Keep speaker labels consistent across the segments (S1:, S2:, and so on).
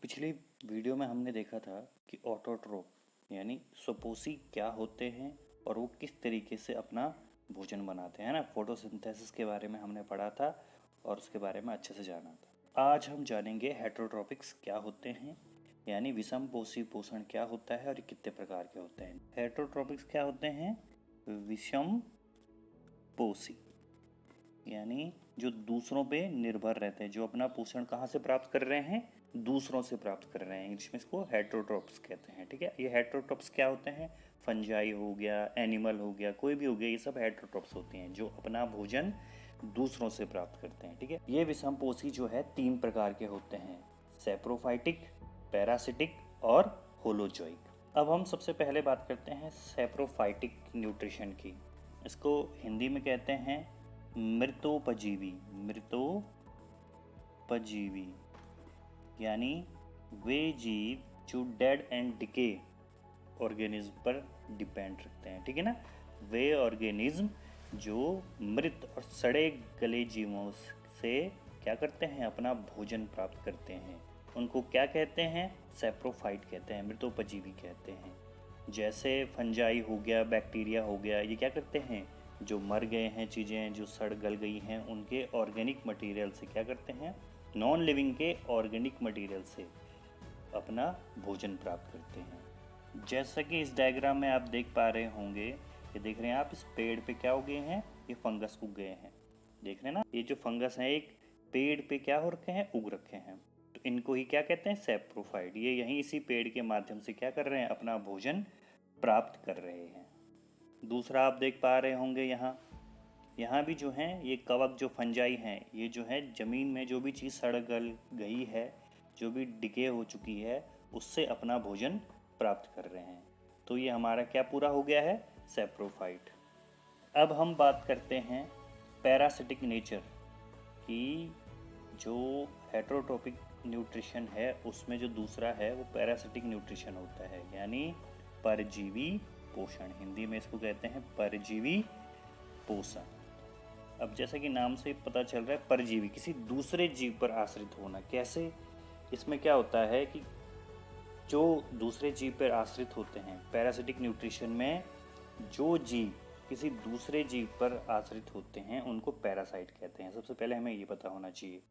S1: पिछली वीडियो में हमने देखा था कि ऑटोट्रोफ यानी स्वपोषी क्या होते हैं और वो किस तरीके से अपना भोजन बनाते हैं ना। फोटोसिंथेसिस के बारे में हमने पढ़ा था और उसके बारे में अच्छे से जाना था। आज हम जानेंगे हेटरोट्रोपिक्स क्या होते हैं, यानी विषमपोषी पोषण क्या होता है और ये कितने प्रकार के होते हैं। हेटरोट्रोपिक्स क्या होते हैं? विषमपोषी यानी जो दूसरों पे निर्भर रहते हैं, जो अपना पोषण कहाँ से प्राप्त कर रहे हैं? दूसरों से प्राप्त कर रहे हैं। इंग्लिश में इसको हेटरोट्रोप्स कहते हैं। ठीक है, ये हेटरोट्रोप्स क्या होते हैं? फंजाई हो गया, एनिमल हो गया, कोई भी हो गया, ये सब हेटरोट्रोप्स होते हैं जो अपना भोजन दूसरों से प्राप्त करते हैं। ठीक है, ये विषमपोषी जो है 3 प्रकार के होते हैं: सैप्रोफाइटिक, पैरासिटिक और होलोजोइक। अब हम सबसे पहले बात करते हैं सैप्रोफाइटिक न्यूट्रिशन की। इसको हिंदी में कहते हैं मृतोपजीवी। मृतोपजीवी यानी वे जीव जो डेड एंड डिके ऑर्गेनिज्म पर डिपेंड रखते हैं। ठीक है ना, वे ऑर्गेनिज्म जो मृत और सड़े गले जीवों से क्या करते हैं? अपना भोजन प्राप्त करते हैं। उनको क्या कहते हैं? सैप्रोफाइट कहते हैं, मृतोपजीवी कहते हैं। जैसे फंजाई हो गया, बैक्टीरिया हो गया, ये क्या करते हैं? जो मर गए हैं चीज़ें, जो सड़ गल गई हैं, उनके ऑर्गेनिक मटेरियल से क्या करते हैं? नॉन लिविंग के ऑर्गेनिक मटेरियल से अपना भोजन प्राप्त करते हैं। जैसा कि इस डायग्राम में आप देख पा रहे होंगे, ये देख रहे हैं आप, इस पेड़ पे क्या उगे हैं? ये फंगस उग गए हैं। देख रहे हैं ना, ये जो फंगस है एक पेड़ पे क्या हो रखे हैं? उग रखे हैं। तो इनको ही क्या कहते हैं? सैप्रोफाइट। ये यहीं इसी पेड़ के माध्यम से क्या कर रहे हैं? अपना भोजन प्राप्त कर रहे हैं। दूसरा आप देख पा रहे होंगे यहाँ भी जो हैं ये कवक जो फंजाई हैं, ये जो है ज़मीन में जो भी चीज़ सड़ गल गई है, जो भी डिके हो चुकी है, उससे अपना भोजन प्राप्त कर रहे हैं। तो ये हमारा क्या पूरा हो गया है? सैप्रोफाइट। अब हम बात करते हैं पैरासिटिक नेचर की। जो हेटरोट्रोपिक न्यूट्रिशन है उसमें जो दूसरा है वो पैरासिटिक न्यूट्रिशन होता है, यानी परजीवी पोषण। हिंदी में इसको कहते हैं परजीवी पोषण। अब जैसा कि नाम से पता चल रहा है, परजीवी, किसी दूसरे जीव पर आश्रित होना। कैसे? इसमें क्या होता है कि जो दूसरे जीव पर आश्रित होते हैं, पैरासिटिक न्यूट्रिशन में जो जीव किसी दूसरे जीव पर आश्रित होते हैं उनको पैरासाइट कहते हैं। सबसे पहले हमें ये पता होना चाहिए,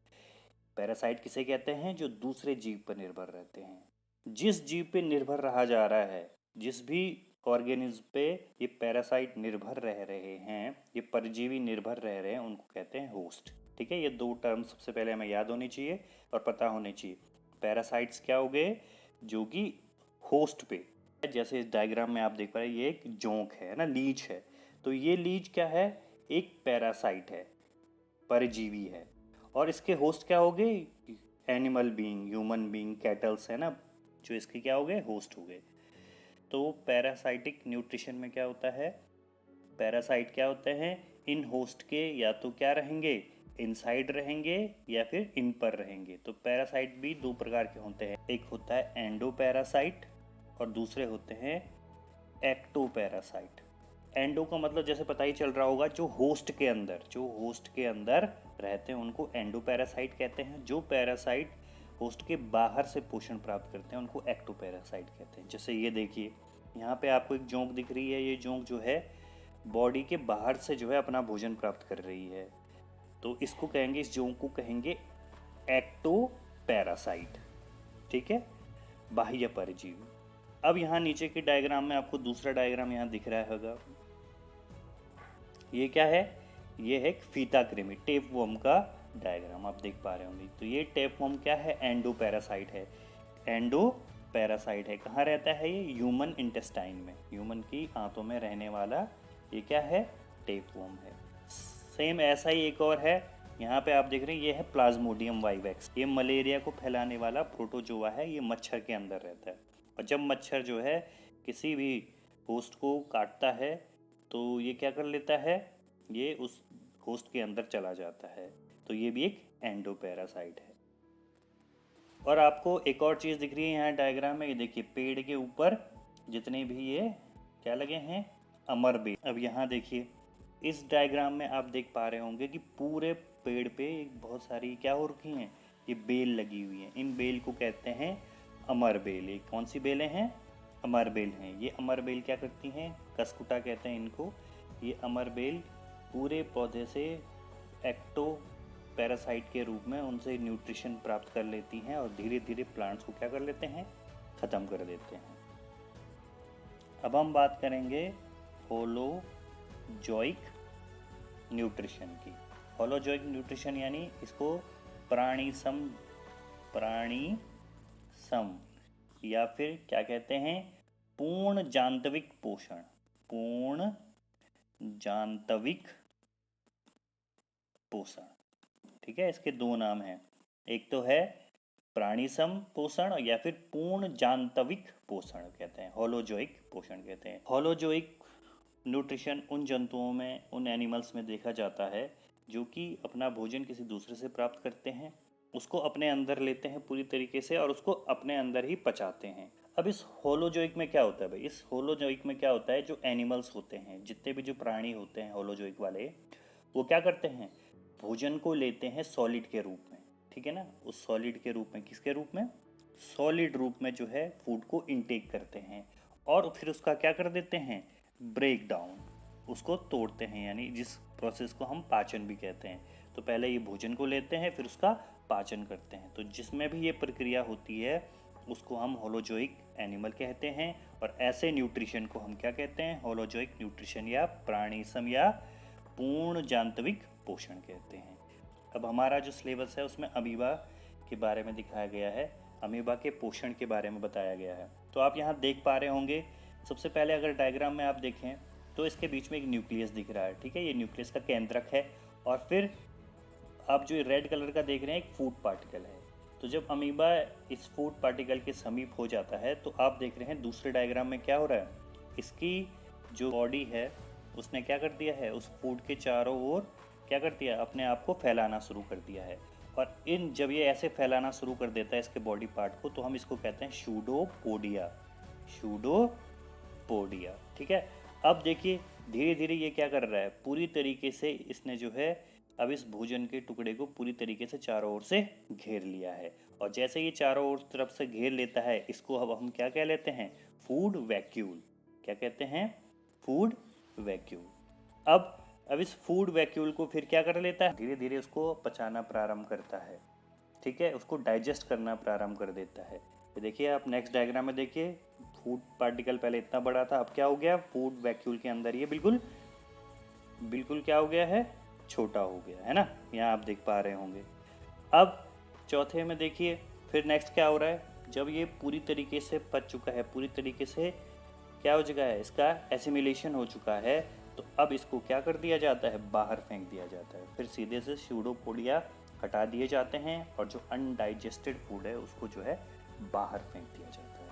S1: पैरासाइट किसे कहते हैं? जो दूसरे जीव पर निर्भर रहते हैं। जिस जीव पे निर्भर रहा जा रहा है, जिस भी ऑर्गेनिज्म पे ये पैरासाइट निर्भर रह रहे हैं, ये परजीवी निर्भर रह रहे हैं, उनको कहते हैं होस्ट। ठीक है, ये 2 टर्म सबसे पहले हमें याद होनी चाहिए और पता होने चाहिए। पैरासाइट्स क्या हो गए? जो कि होस्ट पे, जैसे इस डायग्राम में आप देख पा रहे हैं, ये एक जोंक है ना, लीच है। तो ये लीच क्या है? एक पैरासाइट है, परजीवी है। और इसके होस्ट क्या हो गए? Animal being, human being, kettles है ना, जो इसके क्या हो गए? होस्ट हो गए। तो पैरासाइटिक न्यूट्रिशन में क्या होता है? पैरासाइट क्या होते हैं? इन होस्ट के या तो क्या रहेंगे? इनसाइड रहेंगे या फिर इन पर रहेंगे। तो पैरासाइट भी 2 प्रकार के होते हैं, एक होता है एंडोपैरासाइट और दूसरे होते हैं एक्टोपैरासाइट। एंडो का मतलब जैसे पता ही चल रहा होगा, जो होस्ट के अंदर रहते हैं उनको एंडोपैरासाइट कहते हैं। जो पैरासाइट होस्ट के बाहर से पोषण प्राप्त करते हैं उनको एक्टोपैरासाइट कहते हैं। जैसे ये देखिए, यहाँ पे आपको एक जोंक दिख रही है, ये जोंक जो है बॉडी के बाहर से जो है अपना भोजन प्राप्त कर रही है, तो इसको कहेंगे, इस जोंक को कहेंगे एक्टोपैरासाइट। ठीक है, बाह्य परजीवी। अब यहाँ नीचे के डायग्राम में आपको दूसरा डायग्राम यहाँ दिख रहा होगा, ये क्या है? ये है फीता कृमि, टेप वर्म का डायग्राम आप देख पा रहे होंगे। तो ये टेप वर्म क्या है? एंडोपैरासाइट है। एंडोपैरासाइट है, कहाँ रहता है ये? ह्यूमन इंटेस्टाइन में, ह्यूमन की आंतों में रहने वाला ये क्या है? टेप वर्म है। सेम ऐसा ही एक और है, यहाँ पे आप देख रहे हैं, ये है प्लाज्मोडियम वाइवेक्स। ये मलेरिया को फैलाने वाला प्रोटोजोआ है, ये मच्छर के अंदर रहता है। और जब मच्छर जो है किसी भी होस्ट को काटता है तो ये क्या कर लेता है? ये उस होस्ट के अंदर चला जाता है। तो ये भी एक एंडोपैरासाइट है। और आपको एक और चीज़ दिख रही है यहाँ डायग्राम में, ये देखिए, पेड़ के ऊपर जितने भी ये क्या लगे हैं? अमर बेल। अब यहाँ देखिए, इस डायग्राम में आप देख पा रहे होंगे कि पूरे पेड़ पे बहुत सारी क्या हो रखी हैं? ये बेल लगी हुई है, इन बेल को कहते हैं अमर बेल। ये कौन सी बेलें हैं? अमर बेल हैं। ये अमर बेल क्या करती हैं? कसकुटा कहते हैं इनको। ये अमर बेल पूरे पौधे से एक्टो पैरासाइट के रूप में उनसे न्यूट्रिशन प्राप्त कर लेती हैं और धीरे धीरे प्लांट्स को क्या कर लेते हैं? ख़त्म कर देते हैं। अब हम बात करेंगे होलोजोइक न्यूट्रिशन की। होलोजोइक न्यूट्रिशन यानी इसको प्राणी सम या फिर क्या कहते हैं? पूर्ण जांतविक पोषण। पूर्ण जांतविक पोषण, ठीक है। इसके दो नाम हैं, एक तो है प्राणीसम पोषण या फिर पूर्ण जांतविक पोषण कहते हैं, होलोजोइक पोषण कहते हैं। होलोजोइक न्यूट्रिशन उन जंतुओं में, उन एनिमल्स में देखा जाता है जो कि अपना भोजन किसी दूसरे से प्राप्त करते हैं, उसको अपने अंदर लेते हैं पूरी तरीके से और उसको अपने अंदर ही पचाते हैं। अब इस होलोजोइक में क्या होता है भाई? इस होलोजोइक में क्या होता है, जो एनिमल्स होते हैं, जितने भी जो प्राणी होते हैं होलोजोइक वाले, वो क्या करते हैं? भोजन को लेते हैं सॉलिड के रूप में, ठीक है ना। उस सॉलिड के रूप में, किसके रूप में? सॉलिड रूप में जो है फूड को इनटेक करते हैं और फिर उसका क्या कर देते हैं? ब्रेक डाउन, उसको तोड़ते हैं, यानी जिस प्रोसेस को हम पाचन भी कहते हैं। तो पहले ये भोजन को लेते हैं फिर उसका पाचन करते हैं। तो जिसमें भी ये प्रक्रिया होती है उसको हम होलोजोइक एनिमल कहते हैं और ऐसे न्यूट्रिशन को हम क्या कहते हैं? होलोजोइक न्यूट्रिशन या प्राणीसम या पूर्ण जांतविक पोषण कहते हैं। अब हमारा जो सिलेबस है उसमें अमीबा के बारे में दिखाया गया है, अमीबा के पोषण के बारे में बताया गया है। तो आप यहाँ देख पा रहे होंगे, सबसे पहले अगर डायग्राम में आप देखें तो इसके बीच में एक न्यूक्लियस दिख रहा है, ठीक है। ये न्यूक्लियस का केंद्रक है और फिर आप जो रेड कलर का देख रहे हैं एक फूड पार्टिकल है। तो जब अमीबा इस फूड पार्टिकल के समीप हो जाता है तो आप देख रहे हैं दूसरे डायग्राम में क्या हो रहा है, इसकी जो बॉडी है उसने क्या कर दिया है? उस फूड के चारों ओर क्या कर दिया? अपने आप को फैलाना शुरू कर दिया है। और जब ये ऐसे फैलाना शुरू कर देता है इसके बॉडी पार्ट को, तो हम इसको कहते हैं शूडोपोडिया। शूडोपोडिया, ठीक है। अब देखिए धीरे धीरे ये क्या कर रहा है, पूरी तरीके से इसने जो है अब इस भोजन के टुकड़े को पूरी तरीके से चारों ओर से घेर लिया है। और जैसे ये चारों ओर तरफ से घेर लेता है, इसको अब हम क्या कह लेते हैं? Food vacuole. क्या कहते हैं? Food vacuole. अब इस फूड वैक्यूल को फिर क्या कर लेता है? धीरे धीरे उसको पचाना प्रारंभ करता है, ठीक है। उसको डाइजेस्ट करना प्रारंभ कर देता है। तो देखिए आप नेक्स्ट डायग्राम में देखिए, फूड पार्टिकल पहले इतना बड़ा था, अब क्या हो गया? फूड वैक्यूल के अंदर ये बिल्कुल क्या हो गया है? छोटा हो गया है ना। यहाँ आप देख पा रहे होंगे। अब चौथे में देखिए फिर नेक्स्ट क्या हो रहा है, जब ये पूरी तरीके से पच चुका है, पूरी तरीके से क्या हो चुका है? इसका एसिमिलेशन हो चुका है, तो अब इसको क्या कर दिया जाता है? बाहर फेंक दिया जाता है। फिर सीधे से स्यूडोपोडिया हटा दिए जाते हैं और जो अनडाइजेस्टेड फूड है उसको जो है बाहर फेंक दिया जाता है।